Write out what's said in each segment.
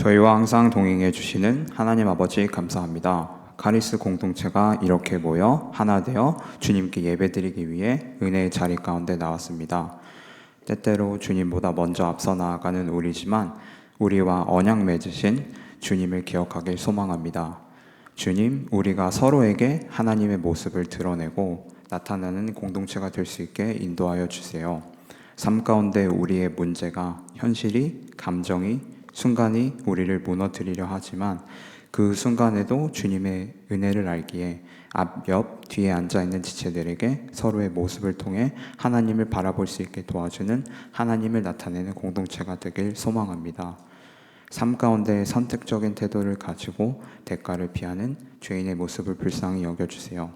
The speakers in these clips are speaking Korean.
저희와 항상 동행해 주시는 하나님 아버지 감사합니다. 카리스 공동체가 이렇게 모여 하나 되어 주님께 예배드리기 위해 은혜의 자리 가운데 나왔습니다. 때때로 주님보다 먼저 앞서 나아가는 우리지만 우리와 언약 맺으신 주님을 기억하길 소망합니다. 주님, 우리가 서로에게 하나님의 모습을 드러내고 나타나는 공동체가 될 수 있게 인도하여 주세요. 삶 가운데 우리의 문제가 현실이, 감정이, 순간이 우리를 무너뜨리려 하지만 그 순간에도 주님의 은혜를 알기에 앞, 옆, 뒤에 앉아있는 지체들에게 서로의 모습을 통해 하나님을 바라볼 수 있게 도와주는 하나님을 나타내는 공동체가 되길 소망합니다. 삶 가운데 선택적인 태도를 가지고 대가를 피하는 죄인의 모습을 불쌍히 여겨주세요.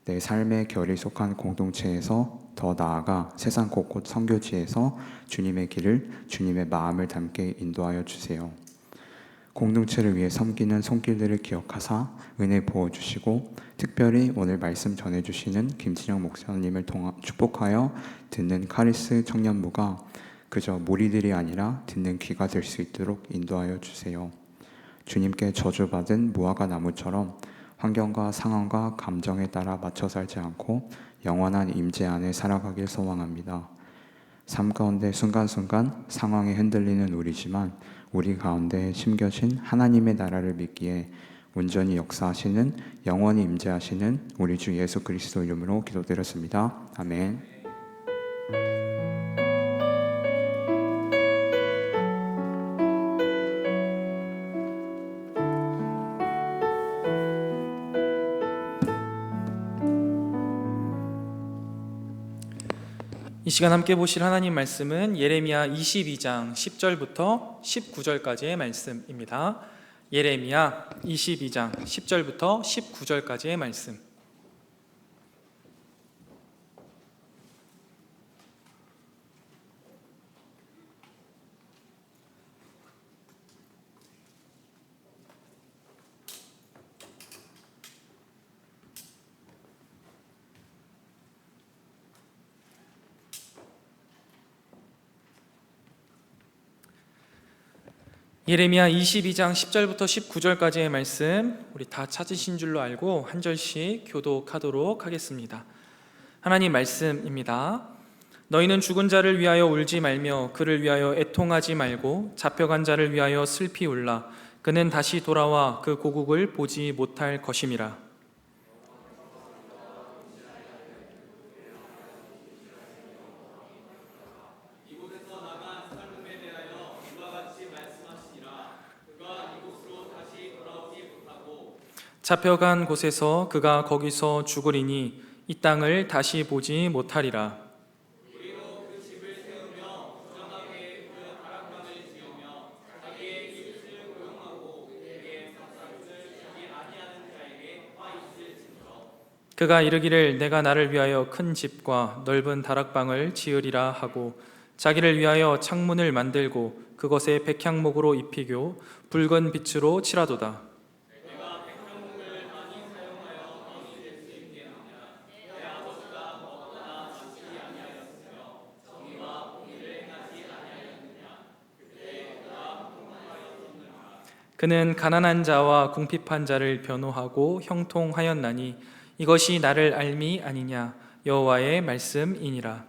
내 삶의 결이 속한 공동체에서 더 나아가 세상 곳곳 선교지에서 주님의 길을, 주님의 마음을 담게 인도하여 주세요. 공동체를 위해 섬기는 손길들을 기억하사 은혜 부어주시고 특별히 오늘 말씀 전해주시는 김진영 목사님을 축복하여 듣는 카리스 청년부가 그저 무리들이 아니라 듣는 귀가 될 수 있도록 인도하여 주세요. 주님께 저주받은 무화과 나무처럼 환경과 상황과 감정에 따라 맞춰 살지 않고 영원한 임재 안에 살아가길 소망합니다. 삶 가운데 순간순간 상황에 흔들리는 우리지만 우리 가운데 심겨진 하나님의 나라를 믿기에 온전히 역사하시는 영원히 임재하시는 우리 주 예수 그리스도 이름으로 기도드렸습니다. 아멘. 이 시간 함께 보실 하나님 말씀은 예레미야 22장 10절부터 19절까지의 말씀입니다. 예레미야 22장 10절부터 19절까지의 말씀. 예레미야 22장 10절부터 19절까지의 말씀, 우리 다 찾으신 줄로 알고 한 절씩 교독하도록 하겠습니다. 하나님 말씀입니다. 너희는 죽은 자를 위하여 울지 말며 그를 위하여 애통하지 말고 잡혀간 자를 위하여 슬피 울라. 그는 다시 돌아와 그 고국을 보지 못할 것임이라. 잡혀간 곳에서 그가 거기서 죽으리니 이 땅을 다시 보지 못하리라. 그가 이르기를 내가 나를 위하여 큰 집과 넓은 다락방을 지으리라 하고 자기를 위하여 창문을 만들고 그것에 백향목으로 입히고 붉은 빛으로 칠하도다. 그는 가난한 자와 궁핍한 자를 변호하고 형통하였나니 이것이 나를 알미 아니냐 여호와의 말씀이니라.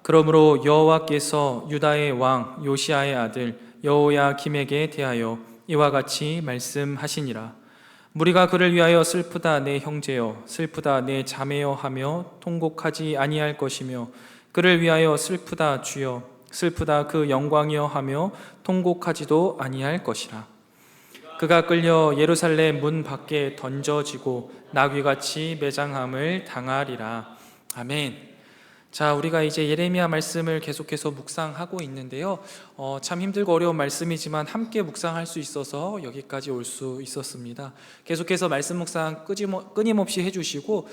그러므로 여호와께서 유다의 왕 요시아의 아들 여호야김에게 대하여 이와 같이 말씀하시니라. 무리가 그를 위하여 슬프다 내 형제여 슬프다 내 자매여 하며 통곡하지 아니할 것이며 그를 위하여 슬프다 주여 슬프다 그 영광이여 하며 통곡하지도 아니할 것이라. 그가 끌려 예루살렘 문 밖에 던져지고 나귀같이 매장함을 당하리라. 아멘. 자, 우리가 이제 예레미야 말씀을 계속해서 묵상하고 있는데요. 참 힘들고 어려운 말씀이지만 함께 묵상할 수 있어서 여기까지 올 수 있었습니다. 계속해서 말씀 묵상 끊임없이 해주시고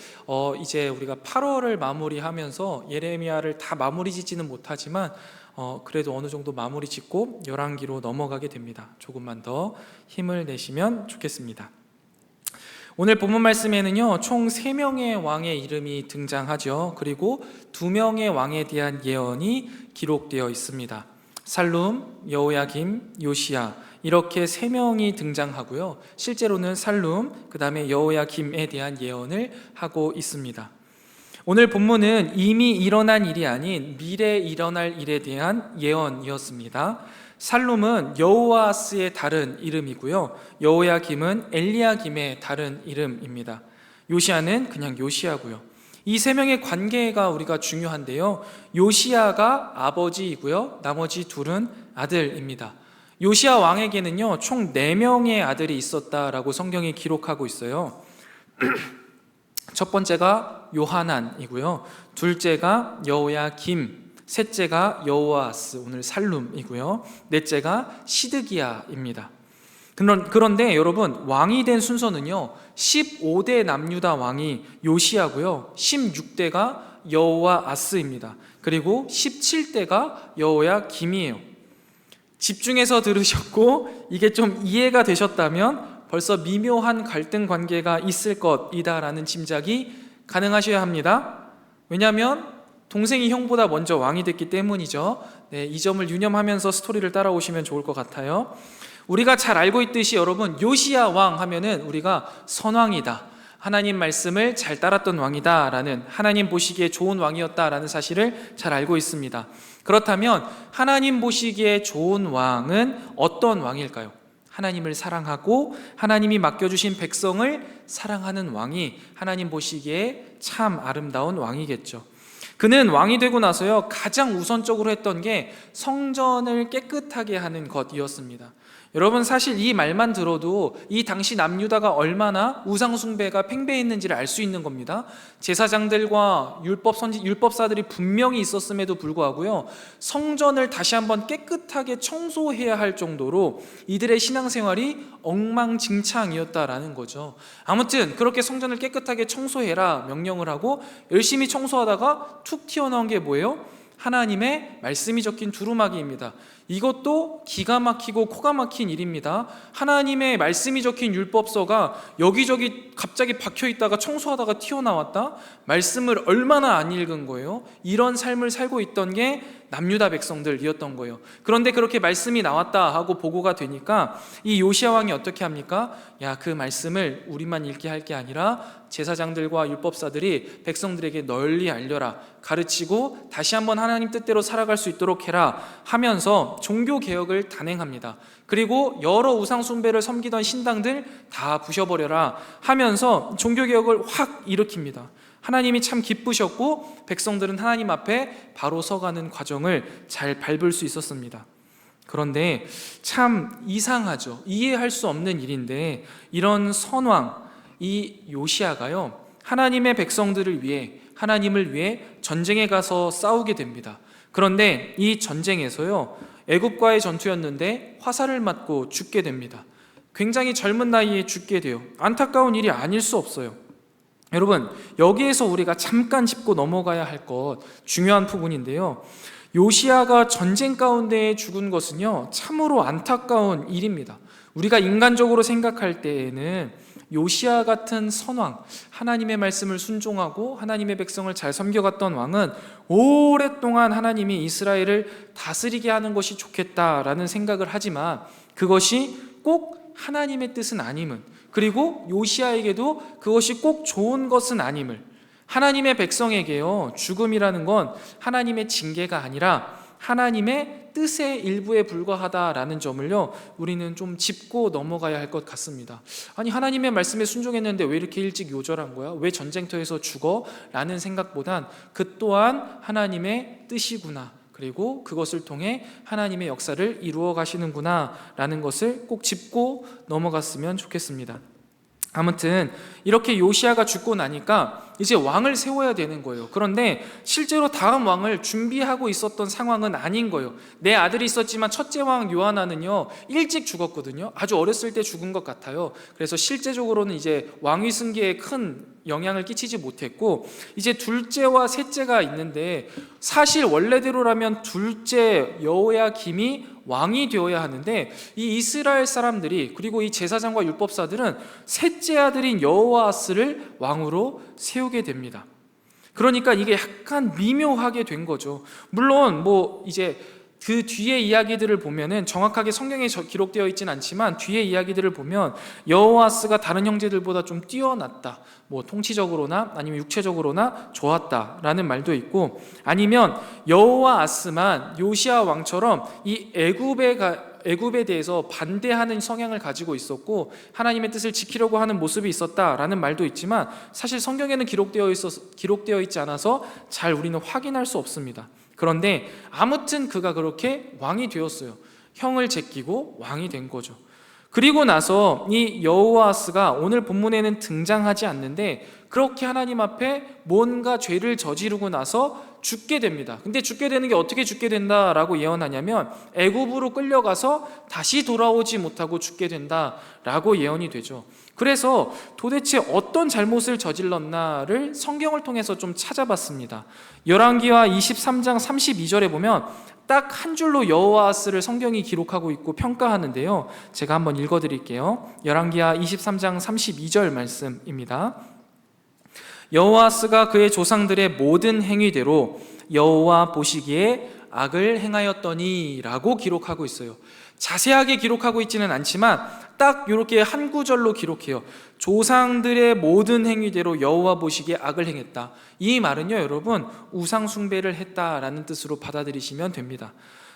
이제 우리가 8월을 마무리하면서 예레미야를 다 마무리 짓지는 못하지만 그래도 어느 정도 마무리 짓고 열왕기로 넘어가게 됩니다. 조금만 더 힘을 내시면 좋겠습니다. 오늘 본문 말씀에는요, 총 3명의 왕의 이름이 등장하죠. 그리고 2명의 왕에 대한 예언이 기록되어 있습니다. 살룸, 여호야김, 요시야, 이렇게 3명이 등장하고요. 실제로는 살룸, 그 다음에 여호야김에 대한 예언을 하고 있습니다. 오늘 본문은 이미 일어난 일이 아닌 미래에 일어날 일에 대한 예언이었습니다. 살룸은 여호아스의 다른 이름이고요, 여호야김은 엘리야김의 다른 이름입니다. 요시야는 그냥 요시야고요. 이 3명의 관계가 우리가 중요한데요, 요시야가 아버지이고요, 나머지 둘은 아들입니다. 요시야 왕에게는요, 총 4명의 아들이 있었다라고 성경이 기록하고 있어요. 첫 번째가 요하난이고요, 둘째가 여호야김, 셋째가 여호아스, 오늘 살룸이고요, 넷째가 시드기야입니다. 그런데 여러분, 왕이 된 순서는요, 15대 남유다 왕이 요시야고요, 16대가 여호아스입니다. 그리고 17대가 여호야김이에요. 집중해서 들으셨고 이게 좀 이해가 되셨다면 벌써 미묘한 갈등 관계가 있을 것이다라는 짐작이 가능하셔야 합니다. 왜냐하면 동생이 형보다 먼저 왕이 됐기 때문이죠. 네, 이 점을 유념하면서 스토리를 따라오시면 좋을 것 같아요. 우리가 잘 알고 있듯이 여러분, 요시야 왕 하면은 우리가 선왕이다, 하나님 말씀을 잘 따랐던 왕이다 라는, 하나님 보시기에 좋은 왕이었다라는 사실을 잘 알고 있습니다. 그렇다면 하나님 보시기에 좋은 왕은 어떤 왕일까요? 하나님을 사랑하고 하나님이 맡겨주신 백성을 사랑하는 왕이 하나님 보시기에 참 아름다운 왕이겠죠. 그는 왕이 되고 나서요, 가장 우선적으로 했던 게 성전을 깨끗하게 하는 것이었습니다. 여러분, 사실 이 말만 들어도 이 당시 남유다가 얼마나 우상숭배가 팽배했는지를 알 수 있는 겁니다. 제사장들과 율법사들이 분명히 있었음에도 불구하고요, 성전을 다시 한번 깨끗하게 청소해야 할 정도로 이들의 신앙생활이 엉망진창이었다라는 거죠. 아무튼 그렇게 성전을 깨끗하게 청소해라 명령을 하고 열심히 청소하다가 툭 튀어나온 게 뭐예요? 하나님의 말씀이 적힌 두루마기입니다. 이것도 기가 막히고 코가 막힌 일입니다. 하나님의 말씀이 적힌 율법서가 여기저기 갑자기 박혀 있다가 청소하다가 튀어나왔다? 말씀을 얼마나 안 읽은 거예요? 이런 삶을 살고 있던 게 남유다 백성들이었던 거예요. 그런데 그렇게 말씀이 나왔다 하고 보고가 되니까 이 요시야 왕이 어떻게 합니까? 야, 그 말씀을 우리만 읽게 할 게 아니라 제사장들과 율법사들이 백성들에게 널리 알려라, 가르치고 다시 한번 하나님 뜻대로 살아갈 수 있도록 해라 하면서 종교개혁을 단행합니다. 그리고 여러 우상숭배를 섬기던 신당들 다 부셔버려라 하면서 종교개혁을 확 일으킵니다. 하나님이 참 기쁘셨고 백성들은 하나님 앞에 바로 서가는 과정을 잘 밟을 수 있었습니다. 그런데 참 이상하죠. 이해할 수 없는 일인데, 이런 선왕, 이 요시야가요, 하나님의 백성들을 위해, 하나님을 위해 전쟁에 가서 싸우게 됩니다. 그런데 이 전쟁에서요, 애굽과의 전투였는데 화살을 맞고 죽게 됩니다. 굉장히 젊은 나이에 죽게 돼요. 안타까운 일이 아닐 수 없어요. 여러분, 여기에서 우리가 잠깐 짚고 넘어가야 할 것, 중요한 부분인데요, 요시야가 전쟁 가운데 죽은 것은요, 참으로 안타까운 일입니다. 우리가 인간적으로 생각할 때에는 요시야 같은 선왕, 하나님의 말씀을 순종하고 하나님의 백성을 잘 섬겨갔던 왕은 오랫동안 하나님이 이스라엘을 다스리게 하는 것이 좋겠다라는 생각을 하지만 그것이 꼭 하나님의 뜻은 아님은, 그리고 요시야에게도 그것이 꼭 좋은 것은 아님을, 하나님의 백성에게요, 죽음이라는 건 하나님의 징계가 아니라 하나님의 뜻의 일부에 불과하다라는 점을요, 우리는 좀 짚고 넘어가야 할 것 같습니다. 아니, 하나님의 말씀에 순종했는데 왜 이렇게 일찍 요절한 거야? 왜 전쟁터에서 죽어? 라는 생각보단 그 또한 하나님의 뜻이구나, 그리고 그것을 통해 하나님의 역사를 이루어 가시는구나 라는 것을 꼭 짚고 넘어갔으면 좋겠습니다. 아무튼 이렇게 요시야가 죽고 나니까 이제 왕을 세워야 되는 거예요. 그런데 실제로 다음 왕을 준비하고 있었던 상황은 아닌 거예요. 내 아들이 있었지만 첫째 왕 요하나는요, 일찍 죽었거든요. 아주 어렸을 때 죽은 것 같아요. 그래서 실제적으로는 이제 왕위 승계에 큰 영향을 끼치지 못했고, 이제 둘째와 셋째가 있는데, 사실 원래대로라면 둘째 여호야김이 왕이 되어야 하는데, 이 이스라엘 사람들이, 그리고 이 제사장과 율법사들은 셋째 아들인 여호아스를 왕으로 세우게 됩니다. 그러니까 이게 약간 미묘하게 된 거죠. 물론 이제 그 뒤에 이야기들을 보면은 정확하게 성경에 기록되어 있진 않지만, 뒤에 이야기들을 보면 여호아스가 다른 형제들보다 좀 뛰어났다, 통치적으로나 아니면 육체적으로나 좋았다라는 말도 있고, 아니면 여호아스만 요시아 왕처럼 이 애굽에 대해서 반대하는 성향을 가지고 있었고 하나님의 뜻을 지키려고 하는 모습이 있었다라는 말도 있지만, 사실 성경에는 기록되어 있지 않아서 잘 우리는 확인할 수 없습니다. 그런데 아무튼 그가 그렇게 왕이 되었어요. 형을 제끼고 왕이 된 거죠. 그리고 나서 이 여호아스가 오늘 본문에는 등장하지 않는데, 그렇게 하나님 앞에 뭔가 죄를 저지르고 나서 죽게 됩니다. 근데 죽게 되는 게 어떻게 죽게 된다라고 예언하냐면, 애굽으로 끌려가서 다시 돌아오지 못하고 죽게 된다라고 예언이 되죠. 그래서 도대체 어떤 잘못을 저질렀나를 성경을 통해서 좀 찾아봤습니다. 열왕기하 23장 32절에 보면 딱 한 줄로 여호아스를 성경이 기록하고 있고 평가하는데요, 제가 한번 읽어드릴게요. 열왕기하 23장 32절 말씀입니다. 여호아스가 그의 조상들의 모든 행위대로 여호와 보시기에 악을 행하였더니 라고 기록하고 있어요. 자세하게 기록하고 있지는 않지만 딱 이렇게 한 구절로 기록해요. 조상들의 모든 행위대로 여호와 보시기에 악을 행했다. 이 말은요, 여러분, 우상 숭배를 했다라는 뜻으로 받아들이시면 됩니다.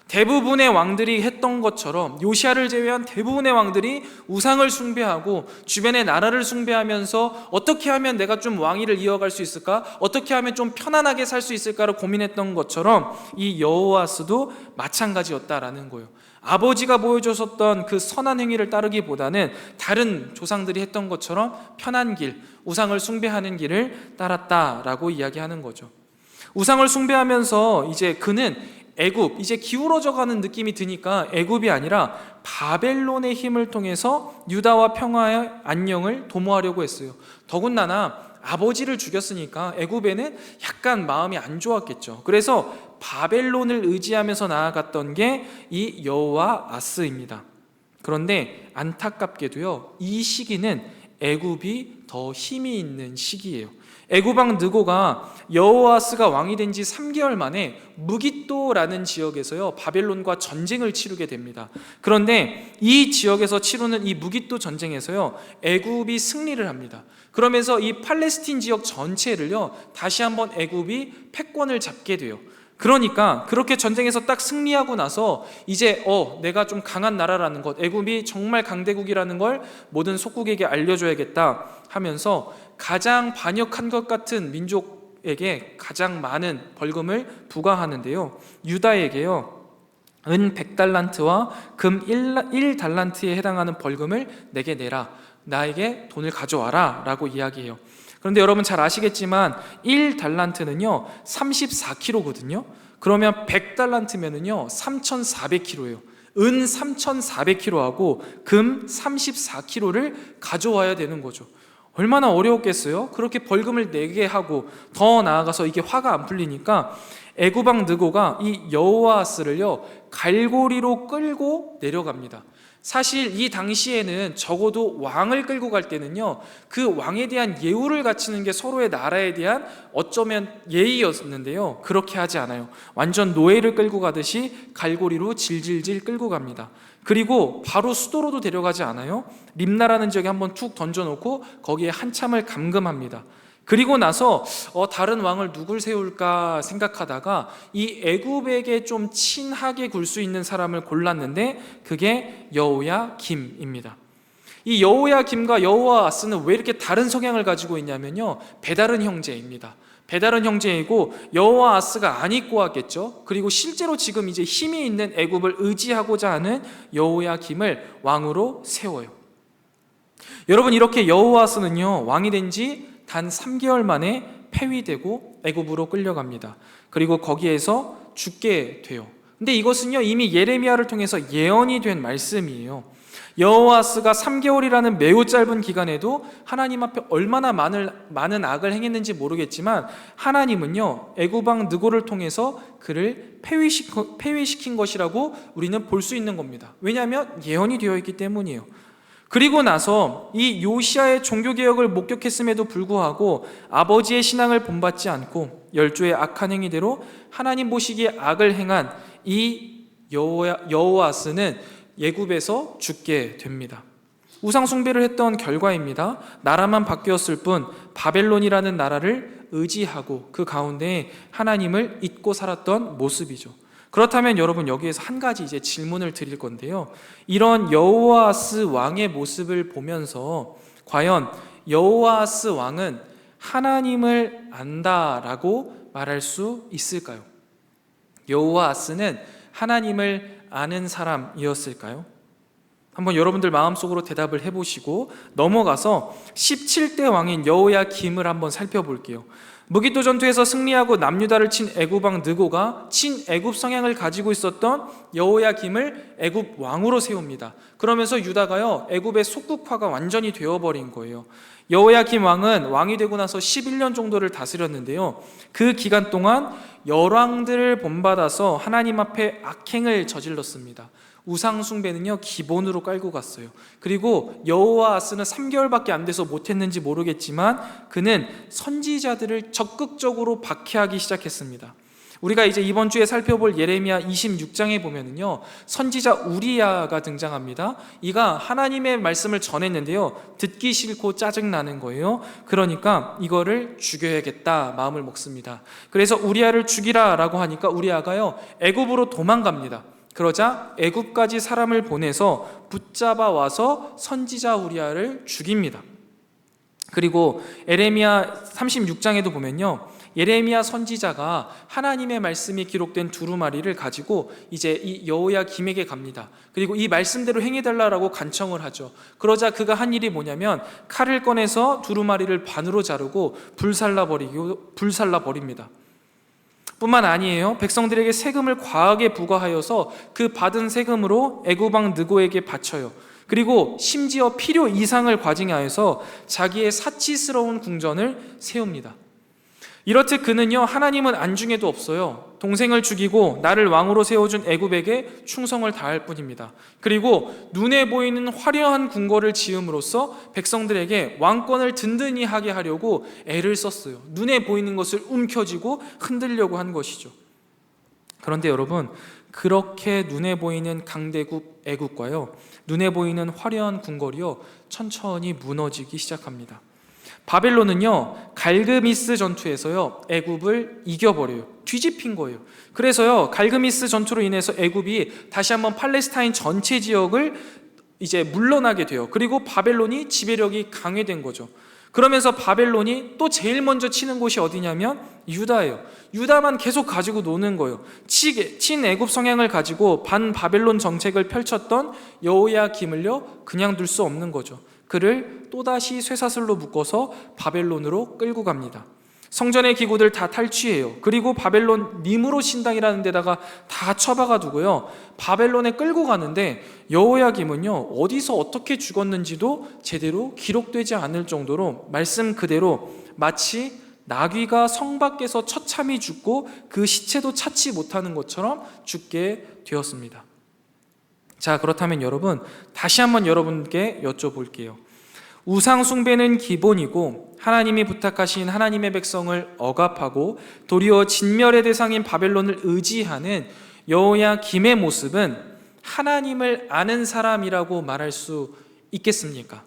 대부분의 왕들이 했던 것처럼 요시아를 제외한 대부분의 왕들이 우상을 숭배하고 주변의 나라를 숭배하면서 어떻게 하면 내가 좀 왕위를 이어갈 수 있을까? 어떻게 하면 좀 편안하게 살 수 있을까를 고민했던 것처럼 이 여호아스도 마찬가지였다라는 거예요. 아버지가 보여줬었던 그 선한 행위를 따르기보다는 다른 조상들이 했던 것처럼 편한 길, 우상을 숭배하는 길을 따랐다라고 이야기하는 거죠. 우상을 숭배하면서 이제 그는 애굽, 이제 기울어져가는 느낌이 드니까 애굽이 아니라 바벨론의 힘을 통해서 유다와 평화의 안녕을 도모하려고 했어요. 더군다나 아버지를 죽였으니까 애굽에는 약간 마음이 안 좋았겠죠. 그래서 바벨론을 의지하면서 나아갔던 게 이 여호아스입니다. 그런데 안타깝게도요, 이 시기는 애굽이 더 힘이 있는 시기예요. 애굽 왕 느고가 여호아스가 왕이 된 지 3개월 만에 무깃도라는 지역에서요, 바벨론과 전쟁을 치르게 됩니다. 그런데 이 지역에서 치르는 이 무깃도 전쟁에서요, 애굽이 승리를 합니다. 그러면서 이 팔레스틴 지역 전체를요, 다시 한번 애굽이 패권을 잡게 돼요. 그러니까 그렇게 전쟁에서 딱 승리하고 나서 이제 내가 좀 강한 나라라는 것, 애굽이 정말 강대국이라는 걸 모든 속국에게 알려줘야겠다 하면서 가장 반역한 것 같은 민족에게 가장 많은 벌금을 부과하는데요, 유다에게요 은 100달란트와 금 1달란트에 해당하는 벌금을 내게 내라, 나에게 돈을 가져와라 라고 이야기해요. 그런데 여러분 잘 아시겠지만 1달란트는요 34kg거든요. 그러면 100달란트면은요 3400kg예요. 은 3400kg하고 금 34kg를 가져와야 되는 거죠. 얼마나 어려웠겠어요? 그렇게 벌금을 내게 하고, 더 나아가서 이게 화가 안 풀리니까 애굽 왕 느고가 이 여호아스를요 갈고리로 끌고 내려갑니다. 사실 이 당시에는 적어도 왕을 끌고 갈 때는요, 그 왕에 대한 예우를 갖추는 게 서로의 나라에 대한 어쩌면 예의였는데요, 그렇게 하지 않아요. 완전 노예를 끌고 가듯이 갈고리로 질질질 끌고 갑니다. 그리고 바로 수도로도 데려가지 않아요. 림나라는 지역에 한번 툭 던져놓고 거기에 한참을 감금합니다. 그리고 나서 다른 왕을 누굴 세울까 생각하다가 이 애굽에게 좀 친하게 굴 수 있는 사람을 골랐는데, 그게 여호야김입니다. 이 여호야김과 여호아스는 왜 이렇게 다른 성향을 가지고 있냐면요, 배다른 형제입니다. 배다른 형제이고 여호아스가 안 입고 왔겠죠. 그리고 실제로 지금 이제 힘이 있는 애굽을 의지하고자 하는 여호야김을 왕으로 세워요. 여러분, 이렇게 여호아스는요 왕이 된 지 단 3개월 만에 폐위되고 애굽으로 끌려갑니다. 그리고 거기에서 죽게 돼요. 근데 이것은요 이미 예레미야를 통해서 예언이 된 말씀이에요. 여호아스가 3개월이라는 매우 짧은 기간에도 하나님 앞에 얼마나 많은 악을 행했는지 모르겠지만 하나님은요 애굽 왕 느고를 통해서 그를 폐위시킨 것이라고 우리는 볼 수 있는 겁니다. 왜냐하면 예언이 되어 있기 때문이에요. 그리고 나서 이 요시아의 종교개혁을 목격했음에도 불구하고 아버지의 신앙을 본받지 않고 열조의 악한 행위대로 하나님 보시기에 악을 행한 이 여호아스는 애굽에서 죽게 됩니다. 우상 숭배를 했던 결과입니다. 나라만 바뀌었을 뿐 바벨론이라는 나라를 의지하고 그 가운데 하나님을 잊고 살았던 모습이죠. 그렇다면 여러분 여기에서 한 가지 이제 질문을 드릴 건데요. 이런 여호아스 왕의 모습을 보면서 과연 여호아스 왕은 하나님을 안다라고 말할 수 있을까요? 여호아스는 하나님을 아는 사람이었을까요? 한번 여러분들 마음속으로 대답을 해보시고 넘어가서 17대 왕인 여호야김을 한번 살펴볼게요. 무기토 전투에서 승리하고 남유다를 친 애굽 왕 느고가 친애굽 성향을 가지고 있었던 여호야김을 애굽 왕으로 세웁니다. 그러면서 유다가요 애굽의 속국화가 완전히 되어버린 거예요. 여호야김 왕은 왕이 되고 나서 11년 정도를 다스렸는데요. 그 기간 동안 열왕들을 본받아서 하나님 앞에 악행을 저질렀습니다. 우상 숭배는요 기본으로 깔고 갔어요. 그리고 여호아스는 3개월밖에 안 돼서 못했는지 모르겠지만 그는 선지자들을 적극적으로 박해하기 시작했습니다. 우리가 이제 이번 주에 살펴볼 예레미야 26장에 보면은요 선지자 우리야가 등장합니다. 이가 하나님의 말씀을 전했는데요 듣기 싫고 짜증나는 거예요. 그러니까 이거를 죽여야겠다 마음을 먹습니다. 그래서 우리야를 죽이라라고 하니까 우리야가요 애굽으로 도망갑니다. 그러자 애굽까지 사람을 보내서 붙잡아 와서 선지자 우리야를 죽입니다. 그리고 예레미야 36장에도 보면요 예레미야 선지자가 하나님의 말씀이 기록된 두루마리를 가지고 이제 이 여호야김에게 갑니다. 그리고 이 말씀대로 행해달라고 간청을 하죠. 그러자 그가 한 일이 뭐냐면 칼을 꺼내서 두루마리를 반으로 자르고 불살라버립니다. 뿐만 아니에요. 백성들에게 세금을 과하게 부과하여서 그 받은 세금으로 애굽 왕 느고에게 바쳐요. 그리고 심지어 필요 이상을 과징하여서 자기의 사치스러운 궁전을 세웁니다. 이렇듯 그는요 하나님은 안중에도 없어요. 동생을 죽이고 나를 왕으로 세워준 애굽에게 충성을 다할 뿐입니다. 그리고 눈에 보이는 화려한 궁궐을 지음으로써 백성들에게 왕권을 든든히 하게 하려고 애를 썼어요. 눈에 보이는 것을 움켜쥐고 흔들려고 한 것이죠. 그런데 여러분 그렇게 눈에 보이는 강대국 애굽과요 눈에 보이는 화려한 궁궐이요 천천히 무너지기 시작합니다. 바벨론은요 갈그미스 전투에서요 애굽을 이겨버려요. 뒤집힌 거예요. 그래서요 갈그미스 전투로 인해서 애굽이 다시 한번 팔레스타인 전체 지역을 이제 물러나게 돼요. 그리고 바벨론이 지배력이 강해된 거죠. 그러면서 바벨론이 또 제일 먼저 치는 곳이 어디냐면 유다예요. 유다만 계속 가지고 노는 거예요. 친애굽 성향을 가지고 반바벨론 정책을 펼쳤던 여호야김을요 그냥 둘 수 없는 거죠. 그를 또다시 쇠사슬로 묶어서 바벨론으로 끌고 갑니다. 성전의 기구들 다 탈취해요. 그리고 바벨론 니므롯 신당이라는 데다가 다 처박아 두고요 바벨론에 끌고 가는데 여호야김은요 어디서 어떻게 죽었는지도 제대로 기록되지 않을 정도로 말씀 그대로 마치 나귀가 성 밖에서 처참히 죽고 그 시체도 찾지 못하는 것처럼 죽게 되었습니다. 자, 그렇다면 여러분 다시 한번 여러분께 여쭤볼게요. 우상 숭배는 기본이고 하나님이 부탁하신 하나님의 백성을 억압하고 도리어 진멸의 대상인 바벨론을 의지하는 여호야김의 모습은 하나님을 아는 사람이라고 말할 수 있겠습니까?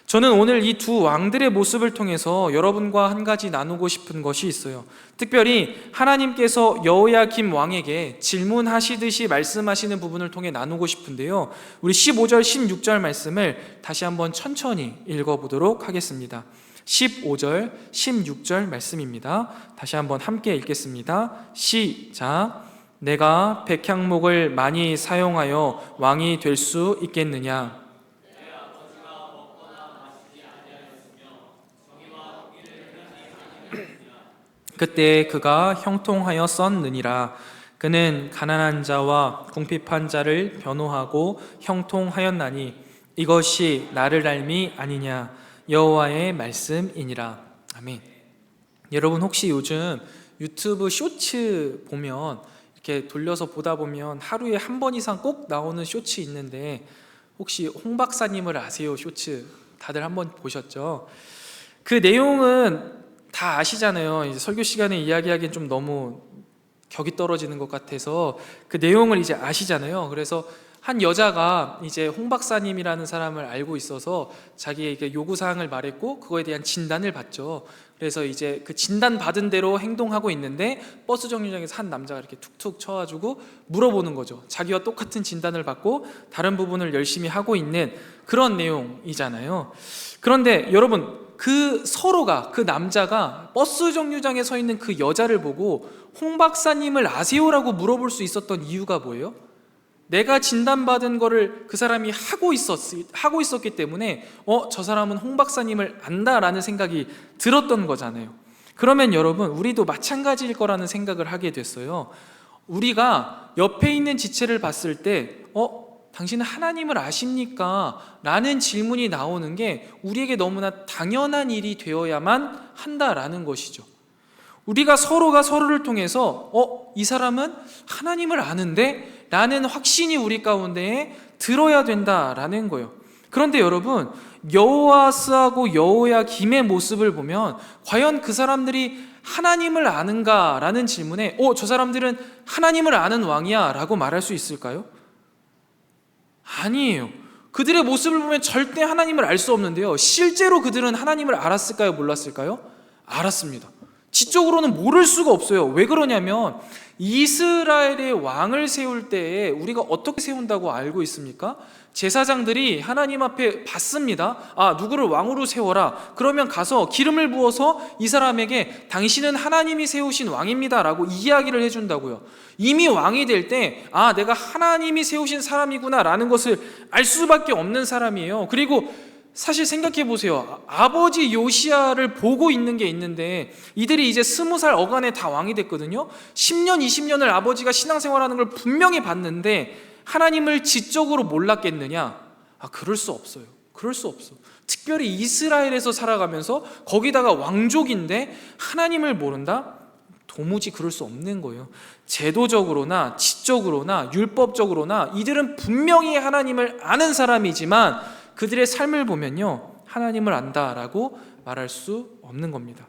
저는 오늘 이 두 왕들의 모습을 통해서 여러분과 한 가지 나누고 싶은 것이 있어요. 특별히 하나님께서 여호야김 왕에게 질문하시듯이 말씀하시는 부분을 통해 나누고 싶은데요. 우리 15절, 16절 말씀을 다시 한번 천천히 읽어보도록 하겠습니다. 15절, 16절 말씀입니다. 다시 한번 함께 읽겠습니다. 시작. 내가 백향목을 많이 사용하여 왕이 될 수 있겠느냐? 그때 그가 형통하여 썼느니라. 그는 가난한 자와 궁핍한 자를 변호하고 형통하였나니 이것이 나를 알미 아니냐 여호와의 말씀이니라. 아멘. 여러분 혹시 요즘 유튜브 쇼츠 보면 이렇게 돌려서 보다 보면 하루에 한 번 이상 꼭 나오는 쇼츠 있는데 혹시 홍 박사님을 아세요? 쇼츠 다들 한번 보셨죠? 그 내용은 다 아시잖아요. 이제 설교 시간에 이야기하기엔 좀 너무 격이 떨어지는 것 같아서 그 내용을 이제 아시잖아요. 그래서 한 여자가 이제 홍 박사님이라는 사람을 알고 있어서 자기의 요구사항을 말했고 그거에 대한 진단을 받죠. 그래서 이제 그 진단 받은 대로 행동하고 있는데 버스 정류장에서 한 남자가 이렇게 툭툭 쳐가지고 물어보는 거죠. 자기와 똑같은 진단을 받고 다른 부분을 열심히 하고 있는 그런 내용이잖아요. 그런데 여러분 그 서로가 그 남자가 버스 정류장에 서 있는 그 여자를 보고 홍 박사님을 아세요라고 물어볼 수 있었던 이유가 뭐예요? 내가 진단받은 거를 그 사람이 하고 있었기 때문에 저 사람은 홍 박사님을 안다라는 생각이 들었던 거잖아요. 그러면 여러분 우리도 마찬가지일 거라는 생각을 하게 됐어요. 우리가 옆에 있는 지체를 봤을 때 당신은 하나님을 아십니까? 라는 질문이 나오는 게 우리에게 너무나 당연한 일이 되어야만 한다라는 것이죠. 우리가 서로가 서로를 통해서 이 사람은 하나님을 아는데? 라는 확신이 우리 가운데에 들어야 된다라는 거예요. 그런데 여러분 여호아스하고 여호야김의 모습을 보면 과연 그 사람들이 하나님을 아는가? 라는 질문에 저 사람들은 하나님을 아는 왕이야 라고 말할 수 있을까요? 아니에요. 그들의 모습을 보면 절대 하나님을 알 수 없는데요, 실제로 그들은 하나님을 알았을까요? 몰랐을까요? 알았습니다. 지적으로는 모를 수가 없어요. 왜 그러냐면 이스라엘의 왕을 세울 때에 우리가 어떻게 세운다고 알고 있습니까? 제사장들이 하나님 앞에 받습니다. 누구를 왕으로 세워라. 그러면 가서 기름을 부어서 이 사람에게 당신은 하나님이 세우신 왕입니다 라고 이야기를 해준다고요. 이미 왕이 될 때 내가 하나님이 세우신 사람이구나 라는 것을 알 수밖에 없는 사람이에요. 그리고 사실 생각해 보세요. 아버지 요시야를 보고 있는 게 있는데 이들이 이제 20살 어간에 다 왕이 됐거든요. 10년 20년을 아버지가 신앙생활하는 걸 분명히 봤는데 하나님을 지적으로 몰랐겠느냐? 그럴 수 없어요. 그럴 수 없어. 특별히 이스라엘에서 살아가면서 거기다가 왕족인데 하나님을 모른다? 도무지 그럴 수 없는 거예요. 제도적으로나 지적으로나 율법적으로나 이들은 분명히 하나님을 아는 사람이지만 그들의 삶을 보면요, 하나님을 안다라고 말할 수 없는 겁니다.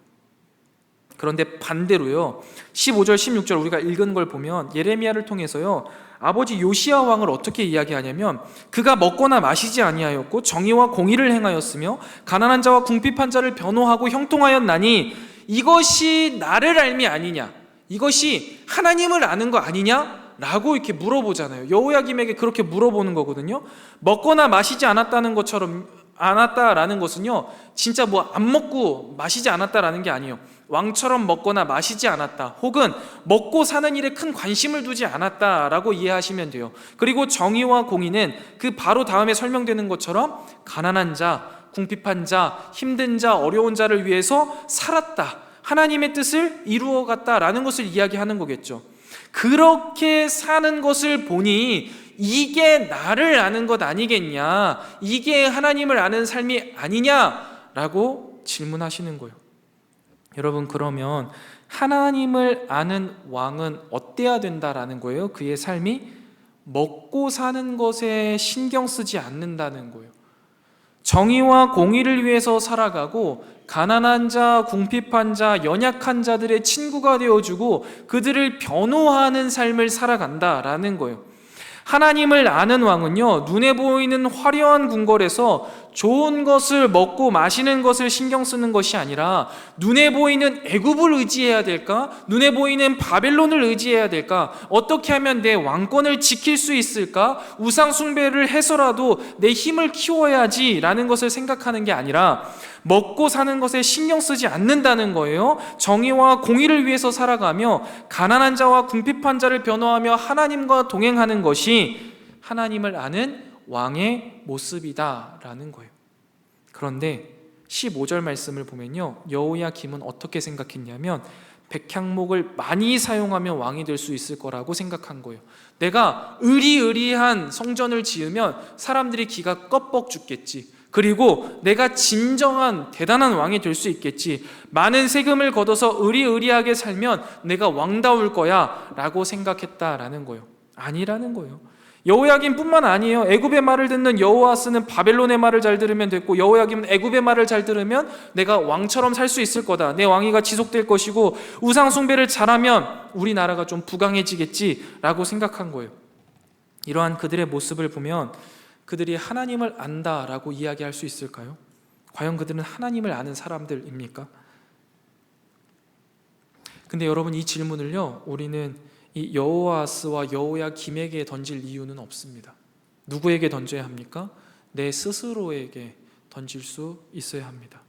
그런데 반대로요, 15절 16절 우리가 읽은 걸 보면 예레미야를 통해서요 아버지 요시야 왕을 어떻게 이야기하냐면 그가 먹거나 마시지 아니하였고 정의와 공의를 행하였으며 가난한 자와 궁핍한 자를 변호하고 형통하였나니 이것이 나를 알미 아니냐, 이것이 하나님을 아는 거 아니냐? 라고 이렇게 물어보잖아요. 여호야김에게 그렇게 물어보는 거거든요. 먹거나 마시지 않았다는 것은요 진짜 안 먹고 마시지 않았다라는 게 아니에요. 왕처럼 먹거나 마시지 않았다, 혹은 먹고 사는 일에 큰 관심을 두지 않았다라고 이해하시면 돼요. 그리고 정의와 공의는 그 바로 다음에 설명되는 것처럼 가난한 자, 궁핍한 자, 힘든 자, 어려운 자를 위해서 살았다, 하나님의 뜻을 이루어갔다라는 것을 이야기하는 거겠죠. 그렇게 사는 것을 보니 이게 나를 아는 것 아니겠냐, 이게 하나님을 아는 삶이 아니냐라고 질문하시는 거예요. 여러분, 그러면 하나님을 아는 왕은 어때야 된다라는 거예요? 그의 삶이 먹고 사는 것에 신경 쓰지 않는다는 거예요. 정의와 공의를 위해서 살아가고 가난한 자, 궁핍한 자, 연약한 자들의 친구가 되어주고 그들을 변호하는 삶을 살아간다라는 거예요. 하나님을 아는 왕은요, 눈에 보이는 화려한 궁궐에서 좋은 것을 먹고 마시는 것을 신경 쓰는 것이 아니라 눈에 보이는 애굽을 의지해야 될까? 눈에 보이는 바벨론을 의지해야 될까? 어떻게 하면 내 왕권을 지킬 수 있을까? 우상 숭배를 해서라도 내 힘을 키워야지 라는 것을 생각하는 게 아니라 먹고 사는 것에 신경 쓰지 않는다는 거예요. 정의와 공의를 위해서 살아가며 가난한 자와 궁핍한 자를 변호하며 하나님과 동행하는 것이 하나님을 아는 왕의 모습이다라는 거예요. 그런데 15절 말씀을 보면요, 여호야김은 어떻게 생각했냐면 백향목을 많이 사용하면 왕이 될 수 있을 거라고 생각한 거예요. 내가 의리의리한 성전을 지으면 사람들이 기가 껍벅 죽겠지. 그리고 내가 진정한 대단한 왕이 될 수 있겠지. 많은 세금을 걷어서 의리의리하게 살면 내가 왕다울 거야 라고 생각했다라는 거예요. 아니라는 거예요. 여호야김뿐만 아니에요. 애굽의 말을 듣는 여호아스는 바벨론의 말을 잘 들으면 됐고, 여호야김은 애굽의 말을 잘 들으면 내가 왕처럼 살 수 있을 거다, 내 왕위가 지속될 것이고, 우상 숭배를 잘하면 우리나라가 좀 부강해지겠지라고 생각한 거예요. 이러한 그들의 모습을 보면 그들이 하나님을 안다라고 이야기할 수 있을까요? 과연 그들은 하나님을 아는 사람들입니까? 근데 여러분, 이 질문을요, 우리는 이 여호아스와 여호야김에게 던질 이유는 없습니다. 누구에게 던져야 합니까? 내 스스로에게 던질 수 있어야 합니다.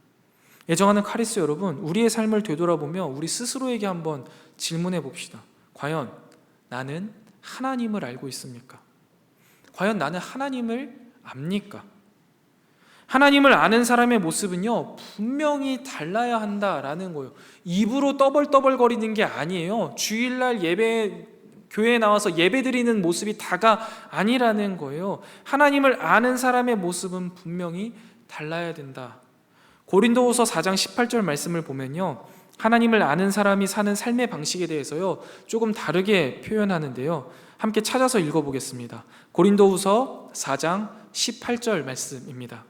애정하는 카리스 여러분, 우리의 삶을 되돌아보며 우리 스스로에게 한번 질문해 봅시다. 과연 나는 하나님을 알고 있습니까? 과연 나는 하나님을 압니까? 하나님을 아는 사람의 모습은요, 분명히 달라야 한다라는 거예요. 입으로 떠벌떠벌거리는 게 아니에요. 주일날 교회에 나와서 예배 드리는 모습이 다가 아니라는 거예요. 하나님을 아는 사람의 모습은 분명히 달라야 된다. 고린도후서 4장 18절 말씀을 보면요, 하나님을 아는 사람이 사는 삶의 방식에 대해서요, 조금 다르게 표현하는데요. 함께 찾아서 읽어보겠습니다. 고린도후서 4장 18절 말씀입니다.